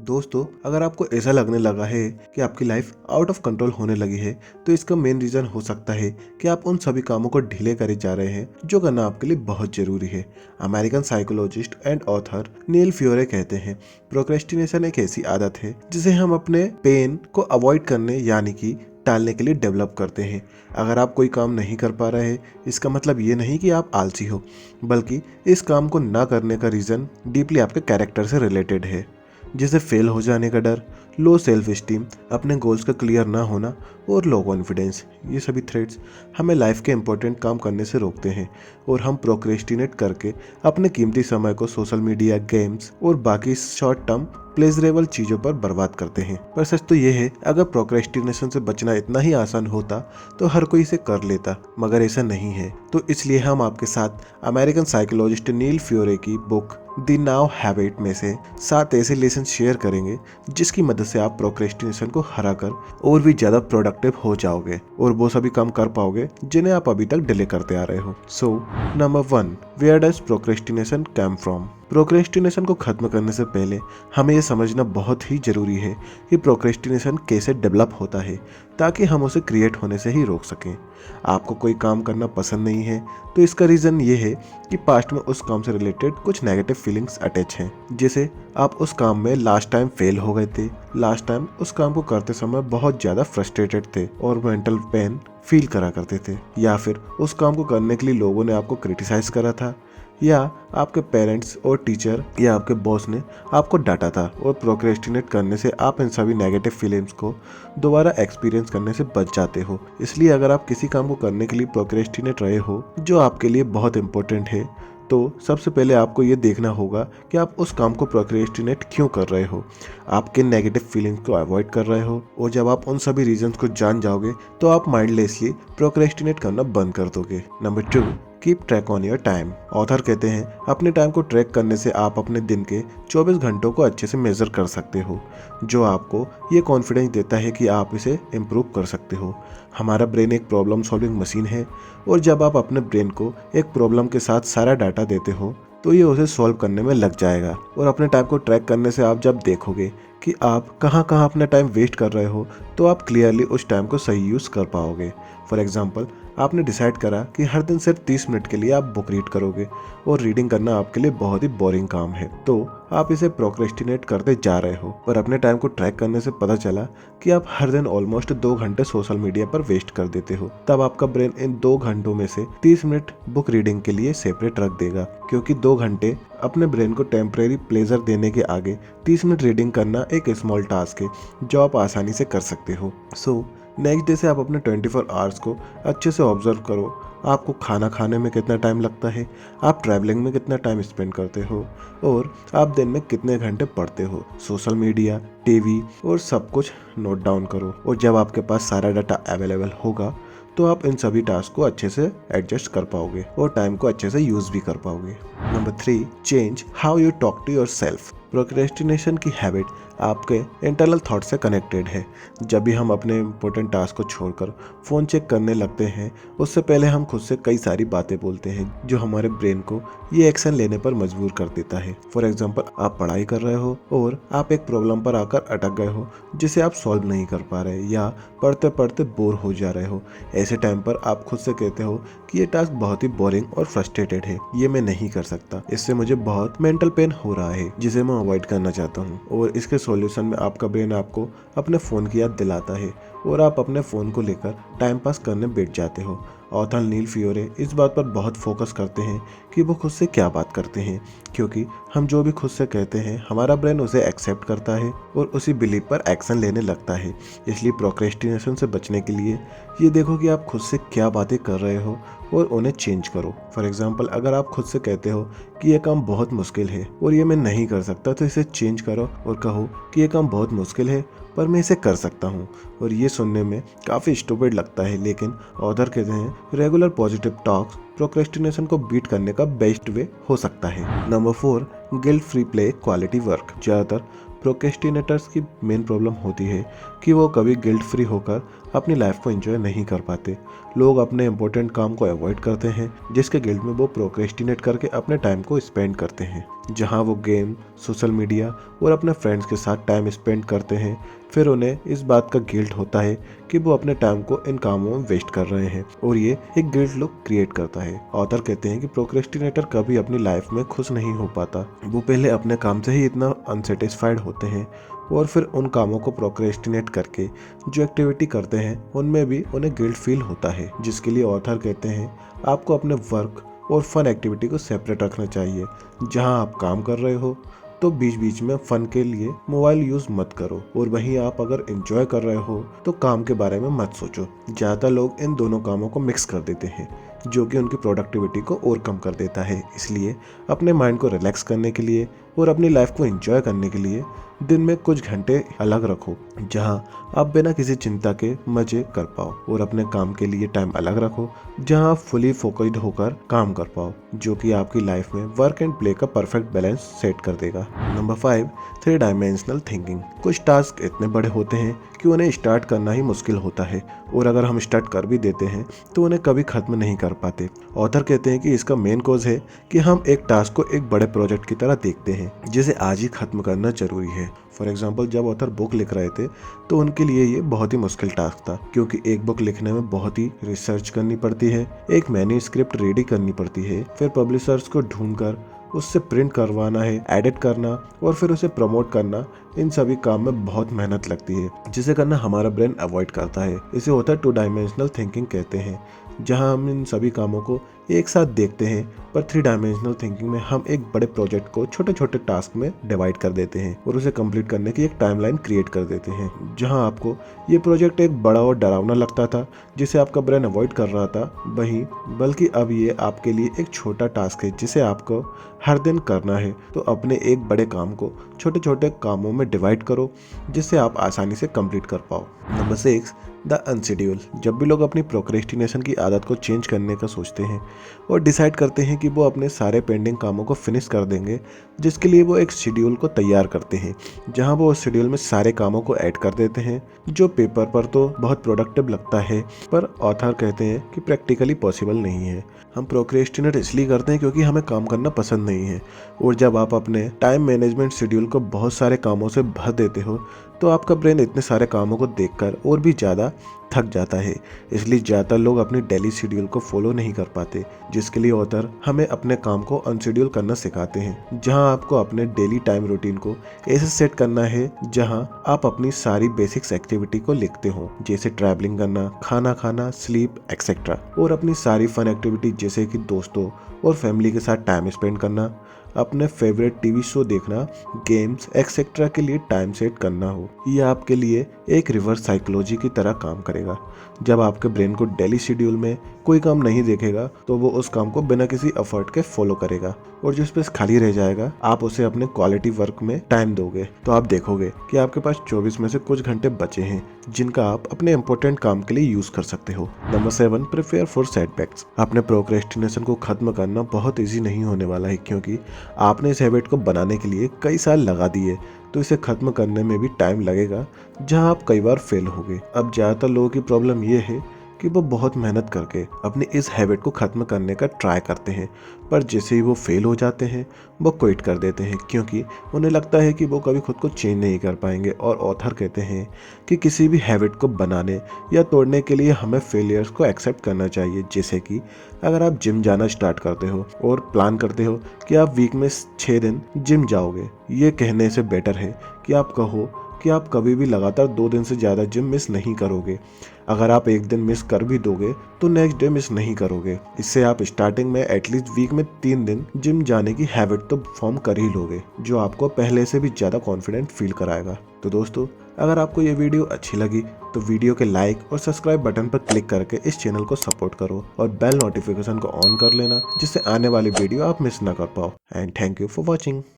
दोस्तों, अगर आपको ऐसा लगने लगा है कि आपकी लाइफ आउट ऑफ कंट्रोल होने लगी है, तो इसका मेन रीजन हो सकता है कि आप उन सभी कामों को ढीले करे जा रहे हैं जो करना आपके लिए बहुत जरूरी है। अमेरिकन साइकोलॉजिस्ट एंड ऑथर नील फ्योरे कहते हैं, प्रोक्रेस्टिनेशन एक ऐसी आदत है जिसे हम अपने पेन को अवॉइड करने यानी कि टालने के लिए डेवलप करते हैं। अगर आप कोई काम नहीं कर पा रहे हैं, इसका मतलब ये नहीं कि आप आलसी हो, बल्कि इस काम को ना करने का रीजन डीपली आपके कैरेक्टर से रिलेटेड है, जैसे फेल हो जाने का डर, लो सेल्फ स्टीम, अपने गोल्स का क्लियर ना होना और लो कॉन्फिडेंस। ये सभी थ्रेड्स हमें लाइफ के इंपॉर्टेंट काम करने से रोकते हैं और हम प्रोक्रेस्टिनेट करके अपने कीमती समय को सोशल मीडिया, गेम्स और बाकी शॉर्ट टर्म प्लेजरेबल चीज़ों पर बर्बाद करते हैं। पर सच तो ये है, अगर प्रोक्रेस्टिनेशन से बचना इतना ही आसान होता तो हर कोई इसे कर लेता, मगर ऐसा नहीं है। तो इसलिए हम आपके साथ अमेरिकन साइकोलॉजिस्ट नील फ्योरे की बुक द नाउ हैबिट में से 7 ऐसे लेसन शेयर करेंगे जिसकी मदद से आप प्रोक्रेस्टिनेशन को हराकर और भी ज्यादा प्रोडक्टिव हो जाओगे और वो सभी काम कर पाओगे जिन्हें आप अभी तक डिले करते आ रहे हो। So number 1, where does procrastination come from. Procrastination को खत्म करने से पहले हमें यह समझना बहुत ही जरूरी है कि प्रोक्रेस्टिनेशन कैसे डेवलप होता है, ताकि हम उसे क्रिएट होने से ही रोक सकें। आपको कोई काम करना पसंद नहीं है तो इसका रीज़न ये है कि पास्ट में उस काम से रिलेटेड कुछ नेगेटिव फीलिंग्स अटैच हैं, जैसे आप उस काम में लास्ट टाइम फेल हो गए थे, लास्ट टाइम उस काम को करते समय बहुत ज़्यादा फ्रस्ट्रेटेड थे और मेंटल पेन फील करा करते थे, या फिर उस काम को करने के लिए लोगों ने आपको क्रिटिसाइज करा था, या आपके पेरेंट्स और टीचर या आपके बॉस ने आपको डांटा था। और प्रोक्रेस्टिनेट करने से आप इन सभी नेगेटिव फीलिंग्स को दोबारा एक्सपीरियंस करने से बच जाते हो। इसलिए अगर आप किसी काम को करने के लिए प्रोक्रेस्टिनेट रहे हो जो आपके लिए बहुत इंपॉर्टेंट है, तो सबसे पहले आपको ये देखना होगा कि आप उस काम को प्रोक्रेस्टिनेट क्यों कर रहे हो, आप किन नेगेटिव फीलिंग्स को अवॉइड कर रहे हो। और जब आप उन सभी रीजंस को जान जाओगे तो आप माइंडलेसली प्रोक्रेस्टिनेट करना बंद कर दोगे। Number 2, keep track on your time. Author कहते हैं, अपने टाइम को ट्रैक करने से आप अपने दिन के 24 घंटों को अच्छे से मेजर कर सकते हो, जो आपको ये कॉन्फिडेंस देता है कि आप इसे इम्प्रूव कर सकते हो। हमारा ब्रेन एक प्रॉब्लम सॉल्विंग मशीन है और जब आप अपने ब्रेन को एक प्रॉब्लम के साथ सारा डाटा देते हो तो ये उसे सॉल्व करने में लग जाएगा। और अपने टाइम को ट्रैक करने से आप जब देखोगे कि आप कहाँ कहाँ अपना टाइम वेस्ट कर रहे हो, तो आप क्लियरली उस टाइम को सही यूज़ कर पाओगे। फॉर एग्जाम्पल, आपने डिसाइड करा कि हर दिन सिर्फ 30 मिनट के लिए आप बुक रीड करोगे और रीडिंग करना आपके लिए बहुत ही बोरिंग काम है, तो आप इसे प्रोक्रेस्टिनेट करते जा रहे हो। पर अपने टाइम को ट्रैक करने से पता चला कि आप हर दिन ऑलमोस्ट 2 घंटे सोशल मीडिया पर वेस्ट कर देते हो। तब आपका ब्रेन इन 2 घंटों में से 30 मिनट बुक रीडिंग के लिए सेपरेट रख देगा, क्योंकि 2 घंटे अपने ब्रेन को टेम्परेरी प्लेजर देने के आगे 30 मिनट रीडिंग करना एक स्मॉल टास्क है जो आप आसानी से कर सकते हो। सो नेक्स्ट डे से आप अपने 24 आवर्स को अच्छे से ऑब्जर्व करो। आपको खाना खाने में कितना टाइम लगता है, आप ट्रैवलिंग में कितना टाइम स्पेंड करते हो, और आप दिन में कितने घंटे पढ़ते हो। सोशल मीडिया, टीवी और सब कुछ नोट डाउन करो, और जब आपके पास सारा डाटा अवेलेबल होगा तो आप इन सभी टास्क को अच्छे से एडजस्ट कर पाओगे और टाइम को अच्छे से यूज भी कर पाओगे। Number 3, change how you talk to yourself. Procrastination की हैबिट आपके इंटरनल थॉट से कनेक्टेड है। जब भी हम अपने इंपॉर्टेंट टास्क को छोड़कर फ़ोन चेक करने लगते हैं, उससे पहले हम खुद से कई सारी बातें बोलते हैं जो हमारे ब्रेन को ये एक्शन लेने पर मजबूर कर देता है। फॉर एग्जांपल, आप पढ़ाई कर रहे हो और आप एक प्रॉब्लम पर आकर अटक गए हो जिसे आप सॉल्व नहीं कर पा रहे, या पढ़ते पढ़ते बोर हो जा रहे हो। ऐसे टाइम पर आप खुद से कहते हो कि ये टास्क बहुत ही बोरिंग और फ्रस्ट्रेटेड है, ये मैं नहीं कर सकता, इससे मुझे बहुत मेंटल पेन हो रहा है जिसे मैं अवॉइड करना चाहता हूँ। और इसके सॉल्यूशन में आपका ब्रेन आपको अपने फ़ोन की याद दिलाता है और आप अपने फ़ोन को लेकर टाइम पास करने बैठ जाते हो। ऑथर नील फ्योरे इस बात पर बहुत फोकस करते हैं कि वो खुद से क्या बात करते हैं, क्योंकि हम जो भी खुद से कहते हैं हमारा ब्रेन उसे एक्सेप्ट करता है और उसी बिलीव पर एक्शन लेने लगता है। इसलिए प्रोक्रेस्टिनेशन से बचने के लिए ये देखो कि आप खुद से क्या बातें कर रहे हो और उन्हें चेंज करो। फॉर एग्जाम्पल, अगर आप खुद से कहते हो कि यह काम बहुत मुश्किल है और ये मैं नहीं कर सकता, तो इसे चेंज करो और कहो कि यह काम बहुत मुश्किल है पर मैं इसे कर सकता हूँ। और ये सुनने में काफ़ी स्टूपिड लगता है, लेकिन ऑथर कहते हैं रेगुलर पॉजिटिव टॉक्स प्रोक्रेस्टिनेशन को बीट करने का बेस्ट वे हो सकता है। Number 4, guilt free play quality work. ज़्यादातर प्रोक्रेस्टिनेटर्स की मेन प्रॉब्लम होती है कि वो कभी गिल्ट फ्री होकर अपनी लाइफ को एंजॉय नहीं कर पाते। लोग अपने इंपॉर्टेंट काम को अवॉइड करते हैं जिसके गिल्ट में वो प्रोक्रेस्टिनेट करके अपने टाइम को स्पेंड करते हैं। जहाँ वो गेम, सोशल मीडिया और अपने फ्रेंड्स के साथ टाइम स्पेंड करते हैं। फिर उन्हें इस बात का गिल्ट होता है कि वो अपने टाइम को इन कामों में वेस्ट कर रहे हैं और ये एक गिल्ट लूप क्रिएट करता है। ऑथर कहते हैं कि प्रोक्रेस्टिनेटर कभी अपनी लाइफ में खुश नहीं हो पाता। वो पहले अपने काम से ही इतना अनसेटिस्फाइड होते हैं और फिर उन कामों को प्रोक्रेस्टिनेट करके जो एक्टिविटी करते हैं उनमें भी उन्हें गिल्ट फील होता है, जिसके लिए ऑथर कहते हैं आपको अपने वर्क और फन एक्टिविटी को सेपरेट रखना चाहिए। जहां आप काम कर रहे हो तो बीच बीच में फन के लिए मोबाइल यूज मत करो, और वहीं आप अगर एंजॉय कर रहे हो तो काम के बारे में मत सोचो। ज्यादा लोग इन दोनों कामों को मिक्स कर देते हैं, जो कि उनकी प्रोडक्टिविटी को और कम कर देता है। इसलिए अपने माइंड को रिलैक्स करने के लिए और अपनी लाइफ को एंजॉय करने के लिए दिन में कुछ घंटे अलग रखो, जहां आप बिना किसी चिंता के मजे कर पाओ, और अपने काम के लिए टाइम अलग रखो जहां आप फुली फोकस्ड होकर काम कर पाओ, जो कि आपकी लाइफ में वर्क एंड प्ले का परफेक्ट बैलेंस सेट कर देगा। Number 5, 3 dimensional thinking. कुछ टास्क इतने बड़े होते हैं कि उन्हें स्टार्ट करना ही मुश्किल होता है, और अगर हम स्टार्ट कर भी देते हैं तो उन्हें कभी खत्म नहीं कर पाते। ऑथर कहते हैं कि इसका मेन कॉज है कि हम एक टास्क को एक बड़े प्रोजेक्ट की तरह देखते हैं जिसे आज ही खत्म करना जरूरी है। फॉर एग्जाम्पल, जब ऑथर बुक लिख रहे थे तो उनके लिए ये बहुत ही मुश्किल टास्क था, क्योंकि एक बुक लिखने में बहुत ही रिसर्च करनी पड़ती है, एक मैन्युस्क्रिप्ट रेडी करनी पड़ती है, फिर पब्लिशर्स को ढूंढकर उससे प्रिंट करवाना है, एडिट करना और फिर उसे प्रमोट करना। इन सभी काम में बहुत मेहनत लगती है, जिसे करना हमारा ब्रेन अवॉइड करता है। इसे होता है 2 डायमेंशनल थिंकिंग कहते हैं, जहां हम इन सभी कामों को एक साथ देखते हैं। पर 3 डायमेंशनल थिंकिंग में हम एक बड़े प्रोजेक्ट को छोटे छोटे टास्क में डिवाइड कर देते हैं और उसे कंप्लीट करने की एक टाइमलाइन क्रिएट कर देते हैं। जहां आपको ये प्रोजेक्ट एक बड़ा और डरावना लगता था जिसे आपका ब्रेन अवॉइड कर रहा था, वहीं बल्कि अब ये आपके लिए एक छोटा टास्क है जिसे आपको हर दिन करना है। तो अपने एक बड़े काम को छोटे छोटे कामों में डिवाइड करो जिससे आप आसानी से कंप्लीट कर पाओ। Number 6, the unscheduled. जब भी लोग अपनी प्रोक्रेस्टिनेशन की आदत को चेंज करने का सोचते हैं और डिसाइड करते हैं कि वो अपने सारे पेंडिंग कामों को फिनिश कर देंगे, जिसके लिए वो एक शेड्यूल को तैयार करते हैं, जहां वो उस शेड्यूल में सारे कामों को ऐड कर देते हैं, जो पेपर पर तो बहुत प्रोडक्टिव लगता है पर ऑथर कहते हैं कि प्रैक्टिकली पॉसिबल नहीं है। हम प्रोक्रेस्टिनेट इसलिए करते हैं क्योंकि हमें काम करना पसंद नहीं है, और जब आप अपने टाइम मैनेजमेंट शेड्यूल को बहुत सारे कामों से भर देते हो तो आपका ब्रेन इतने सारे कामों को देखकर और भी ज़्यादा थक जाता है। इसलिए ज़्यादातर लोग अपनी डेली शेड्यूल को फॉलो नहीं कर पाते, जिसके लिए ऑथर हमें अपने काम को अनशेड्यूल करना सिखाते हैं, जहां आपको अपने डेली टाइम रूटीन को ऐसे सेट करना है जहां आप अपनी सारी बेसिक्स एक्टिविटी को लिखते हो, जैसे ट्रैवलिंग करना, खाना खाना, स्लीप एक्सेट्रा, और अपनी सारी फन एक्टिविटी जैसे कि दोस्तों और फैमिली के साथ टाइम स्पेंड करना, अपने फेवरेट टीवी शो देखना, गेम्स एक्सेट्रा के लिए टाइम सेट करना हो। ये आपके लिए एक रिवर्स साइकोलॉजी की तरह काम करेगा। जब आपके ब्रेन को डेली शेड्यूल में कोई काम नहीं देखेगा तो वो उस काम को बिना किसी एफर्ट के फॉलो करेगा, और जो स्पेस खाली रह जाएगा आप उसे अपने क्वालिटी वर्क में टाइम दोगे तो आप देखोगे कि आपके पास 24 में से कुछ घंटे बचे हैं जिनका आप अपने इंपॉर्टेंट काम के लिए यूज कर सकते हो। Number 7, prepare for setbacks. अपने प्रोक्रेस्टिनेशन को खत्म करना बहुत ईजी नहीं होने वाला है, क्योंकि आपने इस हैबिट को बनाने के लिए कई साल लगा दिए, तो इसे खत्म करने में भी टाइम लगेगा, जहां आप कई बार फेल होगे। अब ज़्यादातर लोगों की प्रॉब्लम ये है कि वो बहुत मेहनत करके अपनी इस हैबिट को ख़त्म करने का ट्राई करते हैं, पर जैसे ही वो फेल हो जाते हैं वो क्विट कर देते हैं, क्योंकि उन्हें लगता है कि वो कभी खुद को चेंज नहीं कर पाएंगे। और ऑथर कहते हैं कि किसी भी हैबिट को बनाने या तोड़ने के लिए हमें फेलियर्स को एक्सेप्ट करना चाहिए। जैसे कि अगर आप जिम जाना स्टार्ट करते हो और प्लान करते हो कि आप वीक में 6 दिन जिम जाओगे, ये कहने से बेटर है कि आप कहो कि आप कभी भी लगातार 2 दिन से ज़्यादा जिम मिस नहीं करोगे। अगर आप एक दिन मिस कर भी दोगे तो नेक्स्ट डे मिस नहीं करोगे। इससे आप स्टार्टिंग में एटलीस्ट वीक में 3 दिन जिम जाने की हैबिट तो फॉर्म कर ही लोगे, जो आपको पहले से भी ज़्यादा कॉन्फिडेंट फील कराएगा। तो दोस्तों, अगर आपको ये वीडियो अच्छी लगी तो वीडियो के लाइक और सब्सक्राइब बटन पर क्लिक करके इस चैनल को सपोर्ट करो और बेल नोटिफिकेशन को ऑन कर लेना, जिससे आने वाली वीडियो आप मिस ना कर पाओ। And thank you for watching.